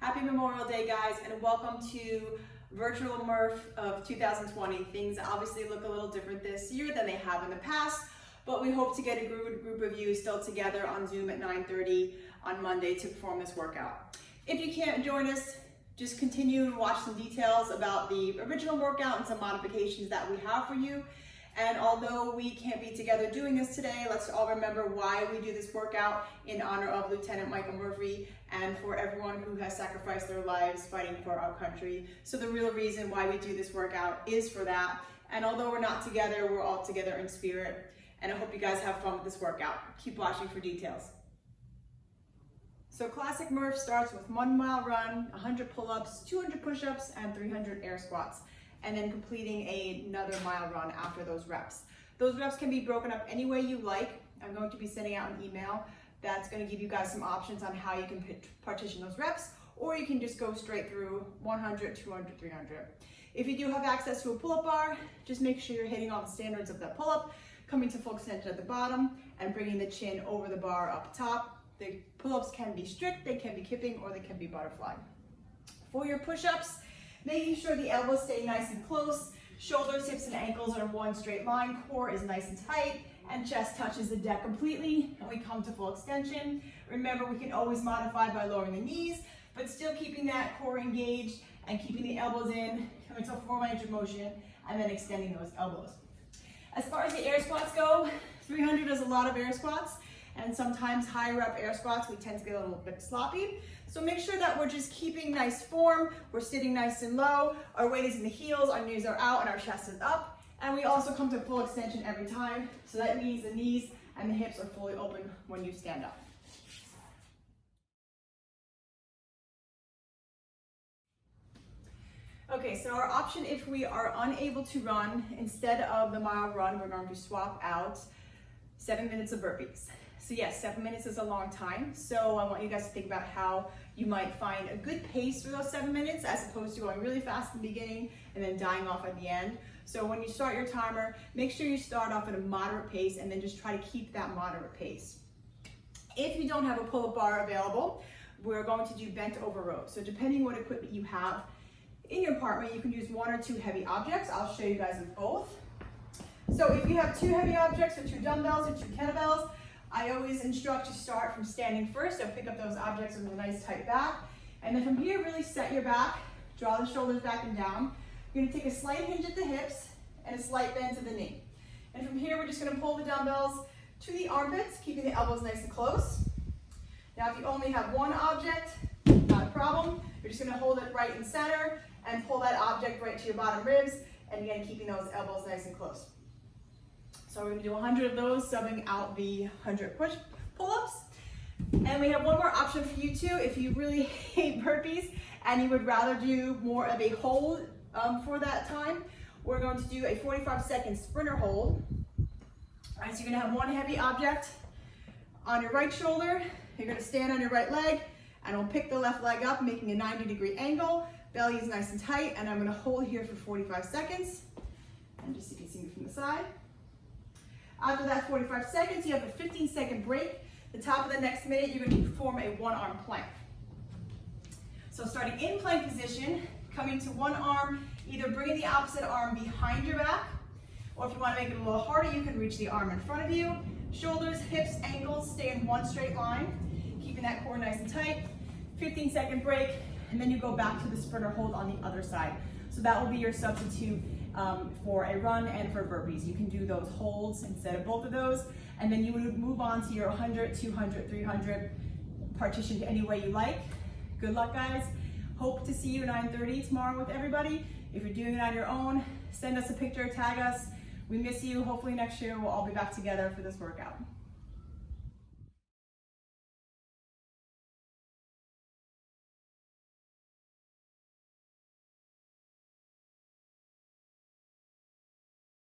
Happy Memorial Day, guys, and welcome to Virtual Murph of 2020. Things obviously look a little different this year than they have in the past, but we hope to get a group of you still together on Zoom at 9:30 on Monday to perform this workout. If you can't join us, just continue and watch some details about the original workout and some modifications that we have for you. And although we can't be together doing this today, let's all remember why we do this workout in honor of Lieutenant Michael Murphy and for everyone who has sacrificed their lives fighting for our country. So the real reason why we do this workout is for that. And although we're not together, we're all together in spirit. And I hope you guys have fun with this workout. Keep watching for details. So Classic Murph starts with 1 mile run, 100 pull-ups, 200 push-ups, and 300 air squats, and then completing another mile run after those reps. Those reps can be broken up any way you like. I'm going to be sending out an email that's going to give you guys some options on how you can partition those reps, or you can just go straight through 100, 200, 300. If you do have access to a pull-up bar, just make sure you're hitting all the standards of that pull-up, coming to full extension at the bottom, and bringing the chin over the bar up top. The pull-ups can be strict, they can be kipping, or they can be butterfly. For your push-ups, making sure the elbows stay nice and close, shoulders, hips, and ankles are in one straight line, core is nice and tight, and chest touches the deck completely, and we come to full extension. Remember, we can always modify by lowering the knees, but still keeping that core engaged and keeping the elbows in, coming to a full range of motion, and then extending those elbows. As far as the air squats go, 300 is a lot of air squats, and sometimes higher up air squats, we tend to get a little bit sloppy. So make sure that we're just keeping nice form, we're sitting nice and low, our weight is in the heels, our knees are out, and our chest is up. And we also come to full extension every time. So that means the knees and the hips are fully open when you stand up. Okay, so our option if we are unable to run, instead of the mile run, we're going to swap out 7 minutes of burpees. So yes, 7 minutes is a long time. So I want you guys to think about how you might find a good pace for those 7 minutes as opposed to going really fast in the beginning and then dying off at the end. So when you start your timer, make sure you start off at a moderate pace and then just try to keep that moderate pace. If you don't have a pull-up bar available, we're going to do bent over rows. So depending what equipment you have in your apartment, you can use 1 or 2 heavy objects. I'll show you guys with both. So if you have 2 heavy objects or 2 dumbbells or 2 kettlebells, I always instruct to start from standing first. So pick up those objects with a nice tight back. And then from here, really set your back, draw the shoulders back and down. You're gonna take a slight hinge at the hips and a slight bend to the knee. And from here, we're just gonna pull the dumbbells to the armpits, keeping the elbows nice and close. Now, if you only have 1 object, not a problem. You're just gonna hold it right in center and pull that object right to your bottom ribs. And again, keeping those elbows nice and close. So we're gonna do 100 of those, subbing out the 100 pull-ups. And we have one more option for you too. If you really hate burpees and you would rather do more of a hold for that time, we're going to do a 45-second sprinter hold. All right, so you're gonna have 1 heavy object on your right shoulder. You're gonna stand on your right leg and we'll pick the left leg up, making a 90-degree angle. Belly is nice and tight, and I'm gonna hold here for 45 seconds. And just so you can see me from the side. After that 45 seconds, you have a 15-second break. The top of the next minute, you're going to perform a 1-arm plank. So starting in plank position, coming to 1 arm, either bringing the opposite arm behind your back, or if you want to make it a little harder, you can reach the arm in front of you. Shoulders, hips, ankles stay in one straight line, keeping that core nice and tight. 15-second break, and then you go back to the sprinter hold on the other side. So that will be your substitute for a run and for burpees. You can do those holds instead of both of those, and then you would move on to your 100, 200, 300, partitioned any way you like. Good luck, guys. Hope to see you at 9:30 tomorrow with everybody. If you're doing it on your own, send us a picture, tag us. We miss you. Hopefully next year we'll all be back together for this workout.